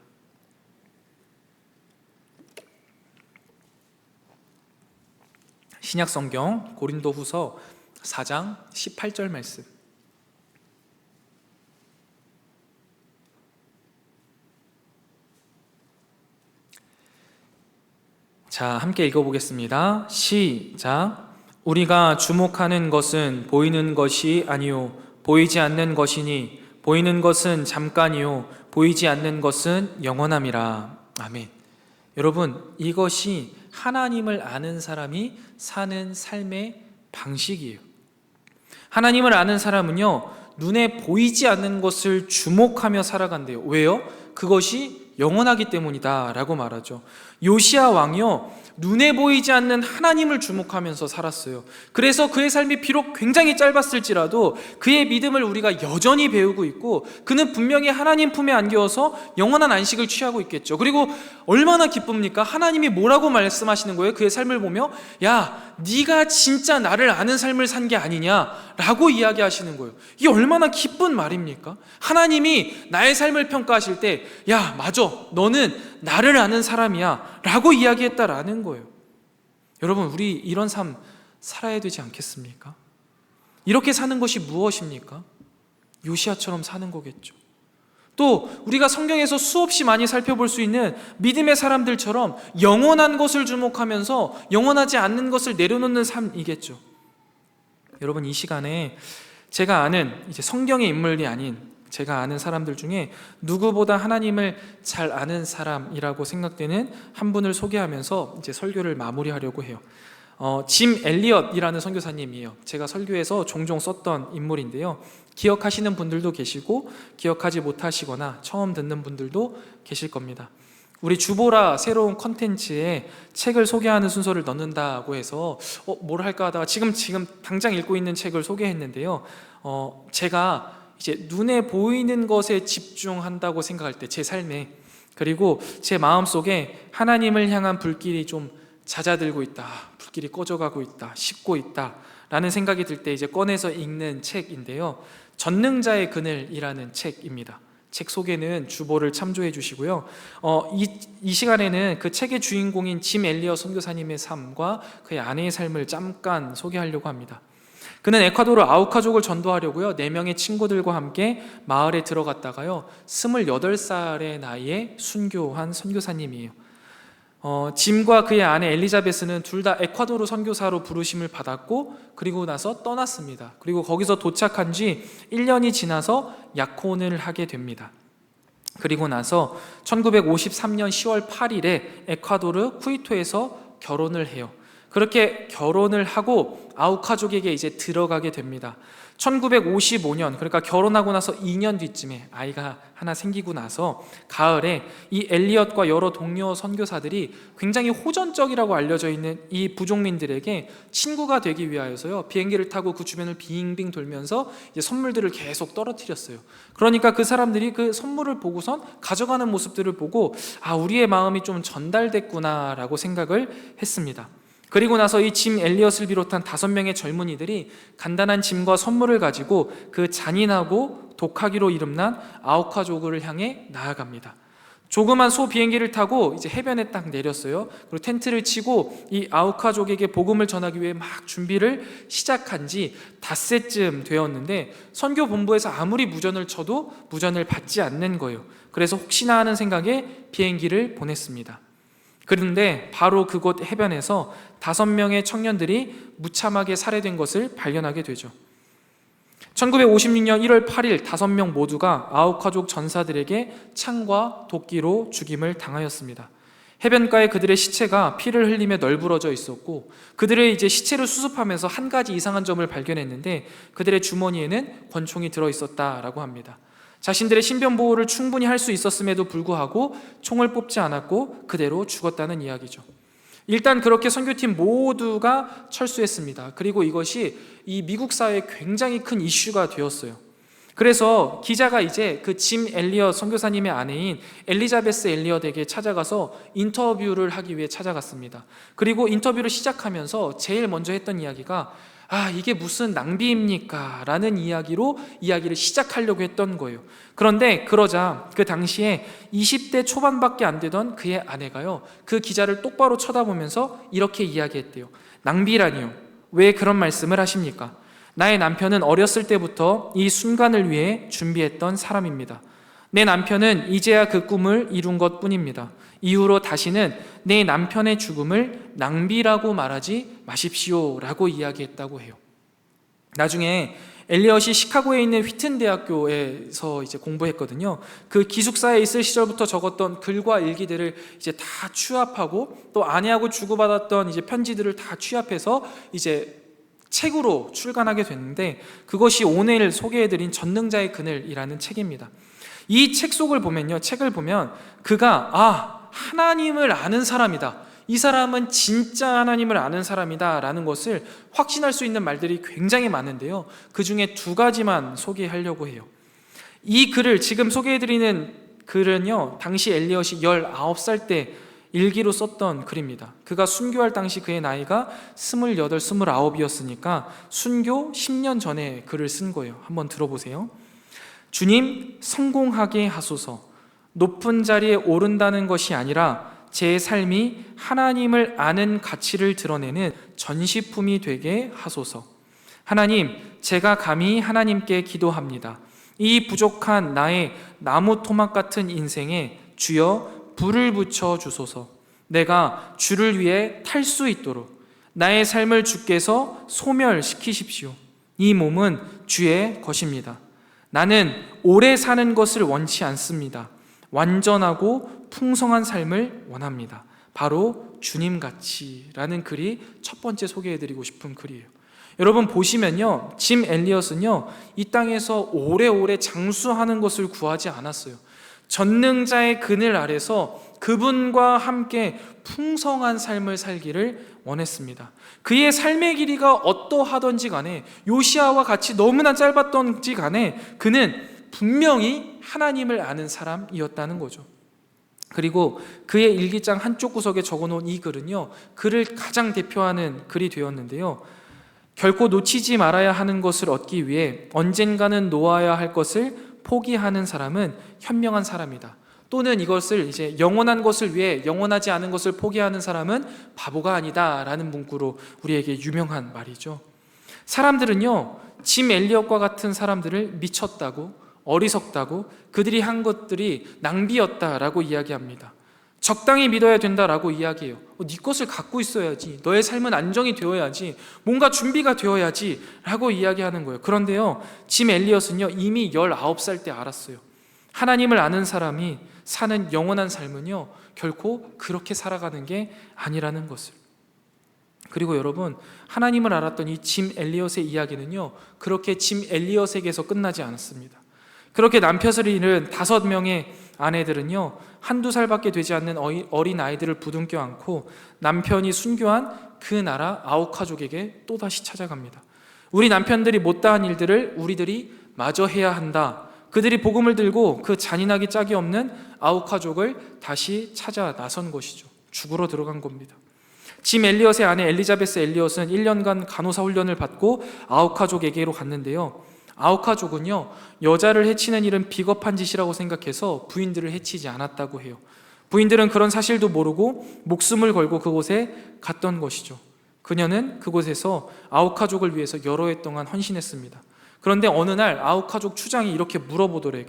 신약성경 고린도후서 4장 18절 말씀. 자, 함께 읽어보겠습니다. 시작. 우리가 주목하는 것은 보이는 것이 아니요 보이지 않는 것이니 보이는 것은 잠깐이요 보이지 않는 것은 영원함이라. 아멘. 여러분, 이것이 하나님을 아는 사람이 사는 삶의 방식이에요. 하나님을 아는 사람은요, 눈에 보이지 않는 것을 주목하며 살아간대요. 왜요? 그것이 영원하기 때문이다 라고 말하죠. 요시야 왕이요, 눈에 보이지 않는 하나님을 주목하면서 살았어요. 그래서 그의 삶이 비록 굉장히 짧았을지라도 그의 믿음을 우리가 여전히 배우고 있고, 그는 분명히 하나님 품에 안겨서 영원한 안식을 취하고 있겠죠. 그리고 얼마나 기쁩니까? 하나님이 뭐라고 말씀하시는 거예요? 그의 삶을 보며, 야, 네가 진짜 나를 아는 삶을 산 게 아니냐라고 이야기하시는 거예요. 이게 얼마나 기쁜 말입니까? 하나님이 나의 삶을 평가하실 때, 야, 맞아, 너는 나를 아는 사람이야 라고 이야기했다라는 거예요. 여러분, 우리 이런 삶 살아야 되지 않겠습니까? 이렇게 사는 것이 무엇입니까? 요시야처럼 사는 거겠죠. 또 우리가 성경에서 수없이 많이 살펴볼 수 있는 믿음의 사람들처럼 영원한 것을 주목하면서 영원하지 않는 것을 내려놓는 삶이겠죠. 여러분, 이 시간에 제가 아는 이제 성경의 인물이 아닌 제가 아는 사람들 중에 누구보다 하나님을 잘 아는 사람이라고 생각되는 한 분을 소개하면서 이제 설교를 마무리하려고 해요. 짐 엘리엇이라는 선교사님이에요. 제가 설교에서 종종 썼던 인물인데요. 기억하시는 분들도 계시고 기억하지 못하시거나 처음 듣는 분들도 계실 겁니다. 우리 주보라 새로운 컨텐츠에 책을 소개하는 순서를 넣는다고 해서 뭘 할까 하다가 지금 당장 읽고 있는 책을 소개했는데요. 제가 이제 눈에 보이는 것에 집중한다고 생각할 때 제 삶에, 그리고 제 마음속에 하나님을 향한 불길이 좀 잦아들고 있다, 불길이 꺼져가고 있다, 식고 있다 라는 생각이 들 때 이제 꺼내서 읽는 책인데요. 전능자의 그늘이라는 책입니다. 책 소개는 주보를 참조해 주시고요. 이 시간에는 그 책의 주인공인 짐 엘리엇 선교사님의 삶과 그의 아내의 삶을 잠깐 소개하려고 합니다. 그는 에콰도르 아우카족을 전도하려고요, 4명의 친구들과 함께 마을에 들어갔다가요, 28살의 나이에 순교한 선교사님이에요. 짐과 그의 아내 엘리자베스는 둘 다 에콰도르 선교사로 부르심을 받았고, 그리고 나서 떠났습니다. 그리고 거기서 도착한 지 1년이 지나서 약혼을 하게 됩니다. 그리고 나서 1953년 10월 8일에 에콰도르 쿠이토에서 결혼을 해요. 그렇게 결혼을 하고 아우카족에게 이제 들어가게 됩니다. 1955년, 그러니까 결혼하고 나서 2년 뒤쯤에 아이가 하나 생기고 나서 가을에 이 엘리엇과 여러 동료 선교사들이 굉장히 호전적이라고 알려져 있는 이 부족민들에게 친구가 되기 위하여서요, 비행기를 타고 그 주변을 빙빙 돌면서 이제 선물들을 계속 떨어뜨렸어요. 그러니까 그 사람들이 그 선물을 보고선 가져가는 모습들을 보고 우리의 마음이 좀 전달됐구나라고 생각을 했습니다. 그리고 나서 이 짐 엘리엇을 비롯한 5명의 젊은이들이 간단한 짐과 선물을 가지고 그 잔인하고 독하기로 이름난 아우카족을 향해 나아갑니다. 조그만 소 비행기를 타고 이제 해변에 딱 내렸어요. 그리고 텐트를 치고 이 아우카족에게 복음을 전하기 위해 막 준비를 시작한 지 닷새쯤 되었는데 선교 본부에서 아무리 무전을 쳐도 무전을 받지 않는 거예요. 그래서 혹시나 하는 생각에 비행기를 보냈습니다. 그런데 바로 그곳 해변에서 5명의 청년들이 무참하게 살해된 것을 발견하게 되죠. 1956년 1월 8일 5명 모두가 아우카족 전사들에게 창과 도끼로 죽임을 당하였습니다. 해변가에 그들의 시체가 피를 흘리며 널브러져 있었고, 그들의 이제 시체를 수습하면서 한 가지 이상한 점을 발견했는데 그들의 주머니에는 권총이 들어 있었다라고 합니다. 자신들의 신변 보호를 충분히 할 수 있었음에도 불구하고 총을 뽑지 않았고 그대로 죽었다는 이야기죠. 일단 그렇게 선교팀 모두가 철수했습니다. 그리고 이것이 이 미국 사회에 굉장히 큰 이슈가 되었어요. 그래서 기자가 이제 그 짐 엘리엇 선교사님의 아내인 엘리자베스 엘리엇에게 찾아가서 인터뷰를 하기 위해 찾아갔습니다. 그리고 인터뷰를 시작하면서 제일 먼저 했던 이야기가 이게 무슨 낭비입니까? 라는 이야기를 시작하려고 했던 거예요. 그런데 그러자 그 당시에 20대 초반밖에 안 되던 그의 아내가요, 그 기자를 똑바로 쳐다보면서 이렇게 이야기했대요. 낭비라니요? 왜 그런 말씀을 하십니까? 나의 남편은 어렸을 때부터 이 순간을 위해 준비했던 사람입니다. 내 남편은 이제야 그 꿈을 이룬 것 뿐입니다. 이후로 다시는 내 남편의 죽음을 낭비라고 말하지 마십시오 라고 이야기했다고 해요. 나중에 엘리엇이 시카고에 있는 휘튼 대학교에서 이제 공부했거든요. 그 기숙사에 있을 시절부터 적었던 글과 일기들을 이제 다 취합하고 또 아내하고 주고받았던 이제 편지들을 다 취합해서 이제 책으로 출간하게 됐는데, 그것이 오늘 소개해드린 전능자의 그늘이라는 책입니다. 이 책을 보면 그가 하나님을 아는 사람이다, 이 사람은 진짜 하나님을 아는 사람이다 라는 것을 확신할 수 있는 말들이 굉장히 많은데요, 그 중에 2가지만 소개하려고 해요. 이 글을, 지금 소개해드리는 글은요, 당시 엘리엇이 19살 때 일기로 썼던 글입니다. 그가 순교할 당시 그의 나이가 28, 29이었으니까 순교 10년 전에 글을 쓴 거예요. 한번 들어보세요. 주님, 성공하게 하소서. 높은 자리에 오른다는 것이 아니라 제 삶이 하나님을 아는 가치를 드러내는 전시품이 되게 하소서. 하나님, 제가 감히 하나님께 기도합니다. 이 부족한 나의 나무 토막 같은 인생에 주여 불을 붙여 주소서. 내가 주를 위해 탈 수 있도록 나의 삶을 주께서 소멸시키십시오. 이 몸은 주의 것입니다. 나는 오래 사는 것을 원치 않습니다. 완전하고 풍성한 삶을 원합니다. 바로 주님같이라는 글이 첫 번째 소개해드리고 싶은 글이에요. 여러분 보시면요, 짐 엘리엇은요, 이 땅에서 오래오래 장수하는 것을 구하지 않았어요. 전능자의 그늘 아래서 그분과 함께 풍성한 삶을 살기를 원했습니다. 그의 삶의 길이가 어떠하던지 간에, 요시아와 같이 너무나 짧았던지 간에 그는 분명히 하나님을 아는 사람이었다는 거죠. 그리고 그의 일기장 한쪽 구석에 적어놓은 이 글은요, 그를 가장 대표하는 글이 되었는데요, 결코 놓치지 말아야 하는 것을 얻기 위해 언젠가는 놓아야 할 것을 포기하는 사람은 현명한 사람이다. 또는 이것을 이제 영원한 것을 위해 영원하지 않은 것을 포기하는 사람은 바보가 아니다 라는 문구로 우리에게 유명한 말이죠. 사람들은요, 짐 엘리엇과 같은 사람들을 미쳤다고, 어리석다고, 그들이 한 것들이 낭비였다라고 이야기합니다. 적당히 믿어야 된다라고 이야기해요. 네 것을 갖고 있어야지, 너의 삶은 안정이 되어야지, 뭔가 준비가 되어야지 라고 이야기하는 거예요. 그런데요, 짐 엘리엇은요, 이미 19살 때 알았어요. 하나님을 아는 사람이 사는 영원한 삶은요, 결코 그렇게 살아가는 게 아니라는 것을. 그리고 여러분, 하나님을 알았던 이 짐 엘리엇의 이야기는요, 그렇게 짐 엘리엇에게서 끝나지 않았습니다. 그렇게 남편을 잃은 5명의 아내들은요, 한두 살밖에 되지 않는 어린 아이들을 부둥켜 안고 남편이 순교한 그 나라 아우카족에게 또다시 찾아갑니다. 우리 남편들이 못다한 일들을 우리들이 마저 해야 한다. 그들이 복음을 들고 그 잔인하기 짝이 없는 아우카족을 다시 찾아 나선 것이죠. 죽으러 들어간 겁니다. 짐 엘리엇의 아내 엘리자베스 엘리엇은 1년간 간호사 훈련을 받고 아우카족에게로 갔는데요, 아우카족은요, 여자를 해치는 일은 비겁한 짓이라고 생각해서 부인들을 해치지 않았다고 해요. 부인들은 그런 사실도 모르고 목숨을 걸고 그곳에 갔던 것이죠. 그녀는 그곳에서 아우카족을 위해서 여러 해 동안 헌신했습니다. 그런데 어느 날 아우카족 추장이 이렇게 물어보더래요.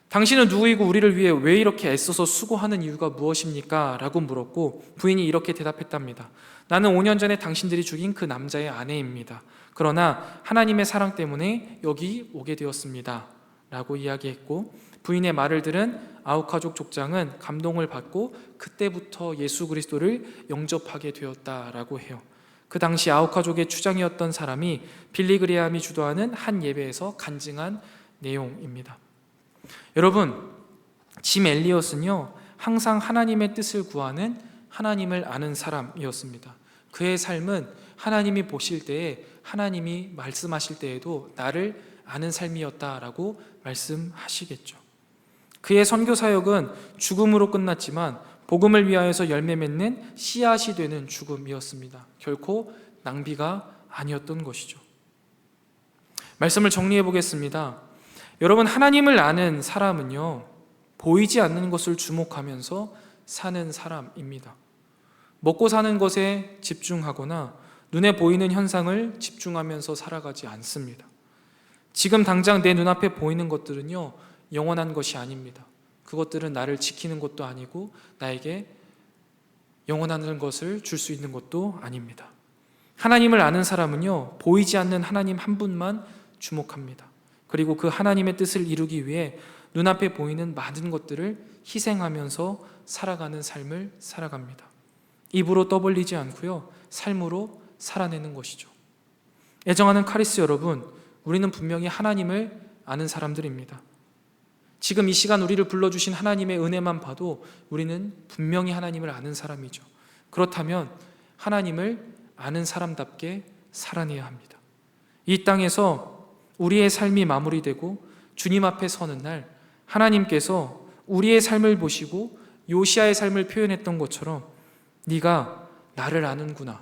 당신은 누구이고 우리를 위해 왜 이렇게 애써서 수고하는 이유가 무엇입니까? 라고 물었고, 부인이 이렇게 대답했답니다. 나는 5년 전에 당신들이 죽인 그 남자의 아내입니다. 그러나 하나님의 사랑 때문에 여기 오게 되었습니다. 라고 이야기했고, 부인의 말을 들은 아우카족 족장은 감동을 받고 그때부터 예수 그리스도를 영접하게 되었다라고 해요. 그 당시 아우카족의 추장이었던 사람이 빌리그레함이 주도하는 한 예배에서 간증한 내용입니다. 여러분, 짐 엘리엇은요, 항상 하나님의 뜻을 구하는 하나님을 아는 사람이었습니다. 그의 삶은 하나님이 보실 때에, 하나님이 말씀하실 때에도 나를 아는 삶이었다라고 말씀하시겠죠. 그의 선교 사역은 죽음으로 끝났지만 복음을 위하여서 열매 맺는 씨앗이 되는 죽음이었습니다. 결코 낭비가 아니었던 것이죠. 말씀을 정리해 보겠습니다. 여러분, 하나님을 아는 사람은요, 보이지 않는 것을 주목하면서 사는 사람입니다. 먹고 사는 것에 집중하거나 눈에 보이는 현상을 집중하면서 살아가지 않습니다. 지금 당장 내 눈앞에 보이는 것들은요, 영원한 것이 아닙니다. 그것들은 나를 지키는 것도 아니고 나에게 영원한 것을 줄 수 있는 것도 아닙니다. 하나님을 아는 사람은요, 보이지 않는 하나님 한 분만 주목합니다. 그리고 그 하나님의 뜻을 이루기 위해 눈앞에 보이는 많은 것들을 희생하면서 살아가는 삶을 살아갑니다. 입으로 떠벌리지 않고요, 삶으로 살아내는 것이죠. 애정하는 카리스 여러분, 우리는 분명히 하나님을 아는 사람들입니다. 지금 이 시간 우리를 불러주신 하나님의 은혜만 봐도 우리는 분명히 하나님을 아는 사람이죠. 그렇다면 하나님을 아는 사람답게 살아내야 합니다. 이 땅에서 우리의 삶이 마무리되고 주님 앞에 서는 날, 하나님께서 우리의 삶을 보시고 요시아의 삶을 표현했던 것처럼 네가 나를 아는구나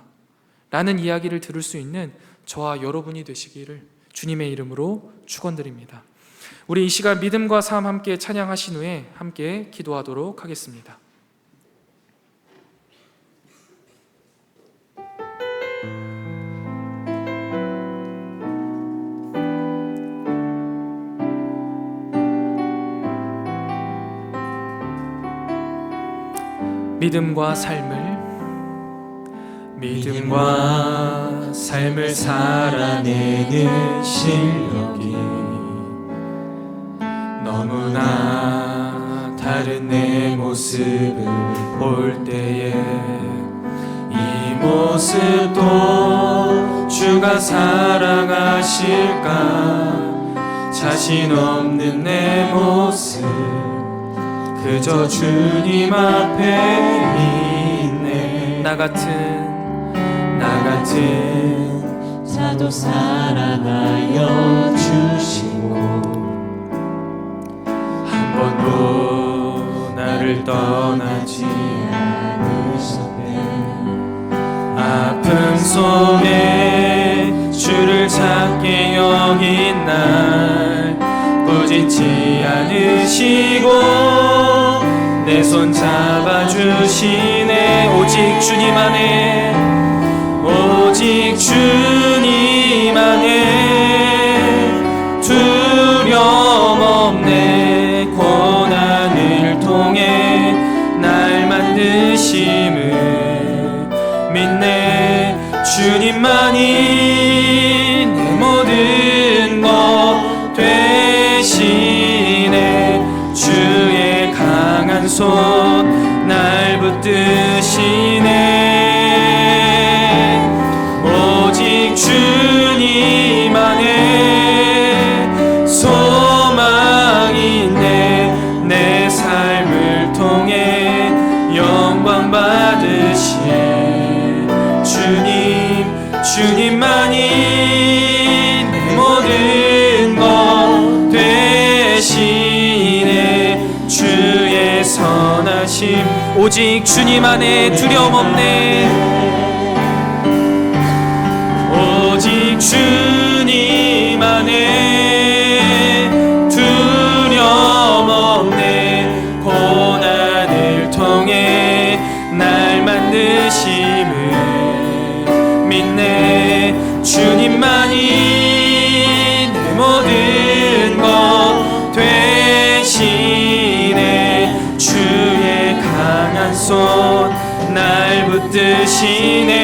라는 이야기를 들을 수 있는 저와 여러분이 되시기를 주님의 이름으로 축원드립니다. 우리 이 시간 믿음과 삶 함께 찬양하신 후에 함께 기도하도록 하겠습니다. 믿음과 삶을 살아내는 실력이 너무나 다른 내 모습을 볼 때에 이 모습도 주가 사랑하실까? 자신 없는 내 모습 그저 주님 앞에 있네. 나 같은 자도 사랑하여 주시고 한 번도 나를 떠나지 않으셨네. 아픔 속에 주를 찾게 여긴 날 꾸짖지 않으시고 내 손 잡아주시네. 오직 주님 안에, 오직 주님 안에 두려움 없네. 고난을 통해 날 만드심을 믿네. 주님만이 내 모든 것 되시네. 주의 강한 손 날 붙드시네. 영광 받으시네. 주님만이 내 모든 것 되시네. 주의 선하심 오직 주님 안에 두려움 없네. 오직 주님 안에 두려움 없네. 고난을 통해 날 만드심을 믿네. 주님만이 내 모든 것 되시네. 주의 강한 손 날 붙드시네.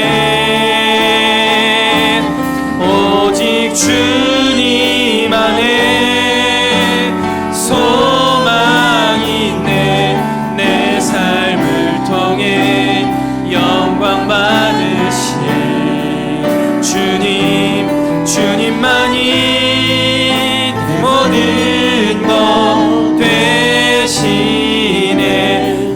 오직 주님 안에 소망이 있네. 내 삶을 통해 영광 받으시네. 주님만이 내 모든 것 되시네.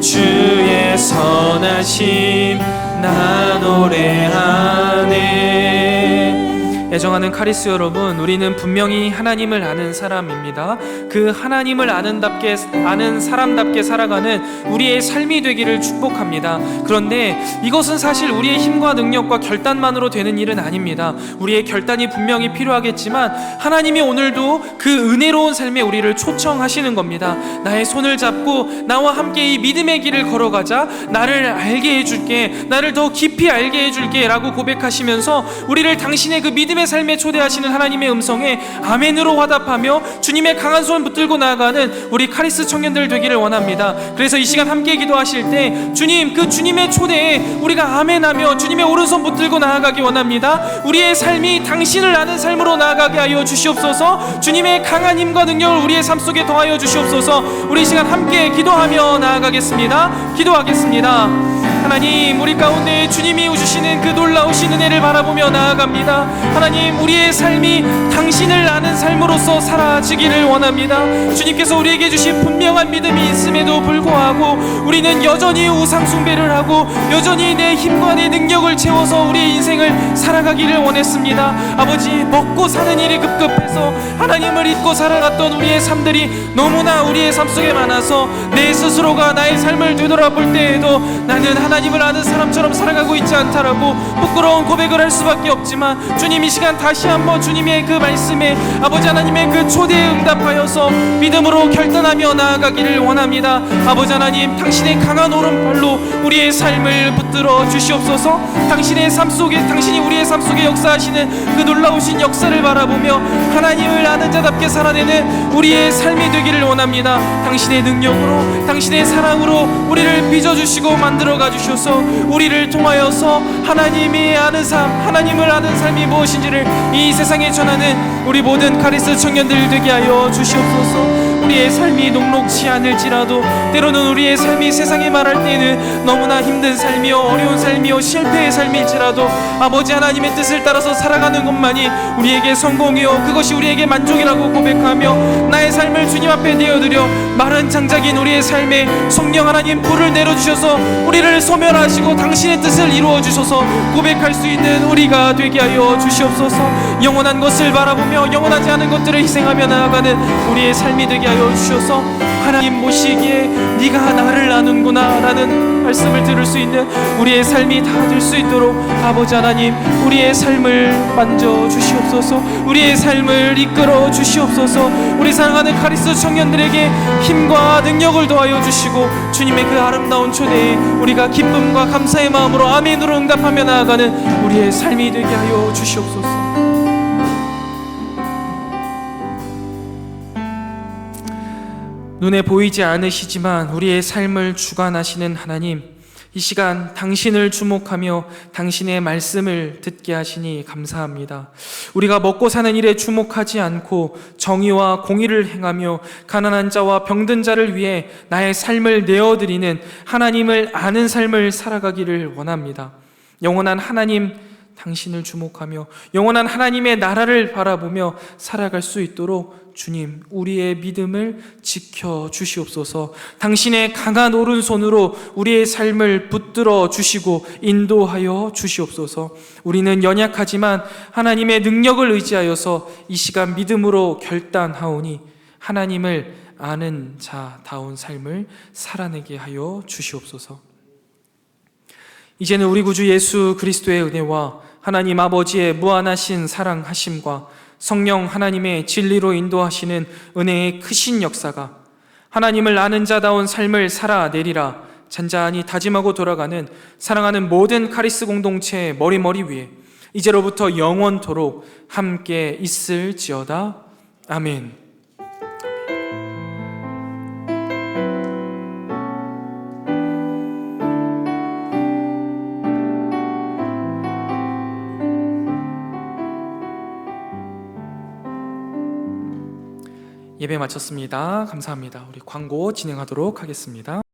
주의 선하심 나 노래하네. 애정하는 카리스 여러분, 우리는 분명히 하나님을 아는 사람입니다. 그 하나님을 아는 사람답게 살아가는 우리의 삶이 되기를 축복합니다. 그런데 이것은 사실 우리의 힘과 능력과 결단만으로 되는 일은 아닙니다. 우리의 결단이 분명히 필요하겠지만 하나님이 오늘도 그 은혜로운 삶에 우리를 초청하시는 겁니다. 나의 손을 잡고 나와 함께 이 믿음의 길을 걸어가자. 나를 알게 해줄게, 나를 더 깊이 알게 해줄게 라고 고백하시면서 우리를 당신의 그 믿음의 삶에 초대하시는 하나님의 음성에 아멘으로 화답하며 주님의 강한 손 붙들고 나아가는 우리 카리스 청년들 되기를 원합니다. 그래서 이 시간 함께 기도하실 때 주님, 그 주님의 초대에 우리가 아멘하며 주님의 오른손 붙들고 나아가기 원합니다. 우리의 삶이 당신을 아는 삶으로 나아가게 하여 주시옵소서. 주님의 강한 힘과 능력을 우리의 삶 속에 더하여 주시옵소서. 우리 이 시간 함께 기도하며 나아가겠습니다. 기도하겠습니다. 하나님, 우리 가운데 주님이 주시는 그 놀라우신 은혜를 바라보며 나아갑니다. 하나님, 우리의 삶이 당신을 아는 삶으로서 사라지기를 원합니다. 주님께서 우리에게 주신 분명한 믿음이 있음에도 불구하고 우리는 여전히 우상 숭배를 하고 여전히 내 힘과 내 능력을 채워서 우리의 인생을 살아가기를 원했습니다. 아버지, 먹고 사는 일이 급급해서 하나님을 잊고 살아갔던 우리의 삶들이 너무나 우리의 삶 속에 많아서 내 스스로가 나의 삶을 되돌아볼 때에도 나는 하나님을 아는 사람처럼 살아가고 있지 않다라고 부끄러운 고백을 할 수밖에 없지만, 주님, 이 시간 다시 한번 주님의 그 말씀에 아버지 하나님의 그 초대에 응답하여서 믿음으로 결단하며 나아가기를 원합니다. 아버지 하나님, 당신의 강한 오른팔로 우리의 삶을 붙들어 주시옵소서. 당신의 삶 속에, 당신이 우리의 삶 속에 역사하시는 그 놀라우신 역사를 바라보며 하나님을 아는 자답게 살아내는 우리의 삶이 되기를 원합니다. 당신의 능력으로, 당신의 사랑으로 우리를 빚어주시고 만들어가 주셔서 우리를 통하여서 하나님이 아는 삶, 하나님을 아는 삶이 무엇인지를 이 세상에 전하는 우리 모든 카리스 청년들 되게 하여 주시옵소서. 우리의 삶이 녹록지 않을지라도 때로는 우리의 삶이 세상에 말할 때에는 너무나 힘든 삶이요, 어려운 삶이요, 실패의 삶일지라도 아버지 하나님의 뜻을 따라서 살아가는 것만이 우리에게 성공이요, 그것이 우리에게 만족이라고 고백하며 나의 삶을 주님 앞에 내어드려 마른 장작인 우리의 삶에 성령 하나님 불을 내려주셔서 우리를 소멸하시고 당신의 뜻을 이루어 주셔서 고백할 수 있는 우리가 되게 하여 주시옵소서. 영원한 것을 바라보며 영원하지 않은 것들을 희생하며 나아가는 우리의 삶이 되게 하여 주셔서 하나님 보시기에 네가 나를 아는구나 라는 말씀을 들을 수 있는 우리의 삶이 다 될 수 있도록 아버지 하나님, 우리의 삶을 만져 주시옵소서. 우리의 삶을 이끌어 주시옵소서. 우리 사랑하는 카리스 청년들에게 힘과 능력을 더하여 주시고 주님의 그 아름다운 초대에 우리가 기쁨과 감사의 마음으로 아멘으로 응답하며 나아가는 우리의 삶이 되게 하여 주시옵소서. 눈에 보이지 않으시지만 우리의 삶을 주관하시는 하나님, 이 시간 당신을 주목하며 당신의 말씀을 듣게 하시니 감사합니다. 우리가 먹고 사는 일에 주목하지 않고 정의와 공의를 행하며 가난한 자와 병든 자를 위해 나의 삶을 내어드리는 하나님을 아는 삶을 살아가기를 원합니다. 영원한 하나님, 당신을 주목하며 영원한 하나님의 나라를 바라보며 살아갈 수 있도록 주님, 우리의 믿음을 지켜 주시옵소서. 당신의 강한 오른손으로 우리의 삶을 붙들어 주시고 인도하여 주시옵소서. 우리는 연약하지만 하나님의 능력을 의지하여서 이 시간 믿음으로 결단하오니 하나님을 아는 자다운 삶을 살아내게 하여 주시옵소서. 이제는 우리 구주 예수 그리스도의 은혜와 하나님 아버지의 무한하신 사랑하심과 성령 하나님의 진리로 인도하시는 은혜의 크신 역사가 하나님을 아는 자다운 삶을 살아내리라 잔잔히 다짐하고 돌아가는 사랑하는 모든 카리스 공동체의 머리 위에 이제로부터 영원토록 함께 있을지어다. 아멘. 예배 마쳤습니다. 감사합니다. 우리 광고 진행하도록 하겠습니다.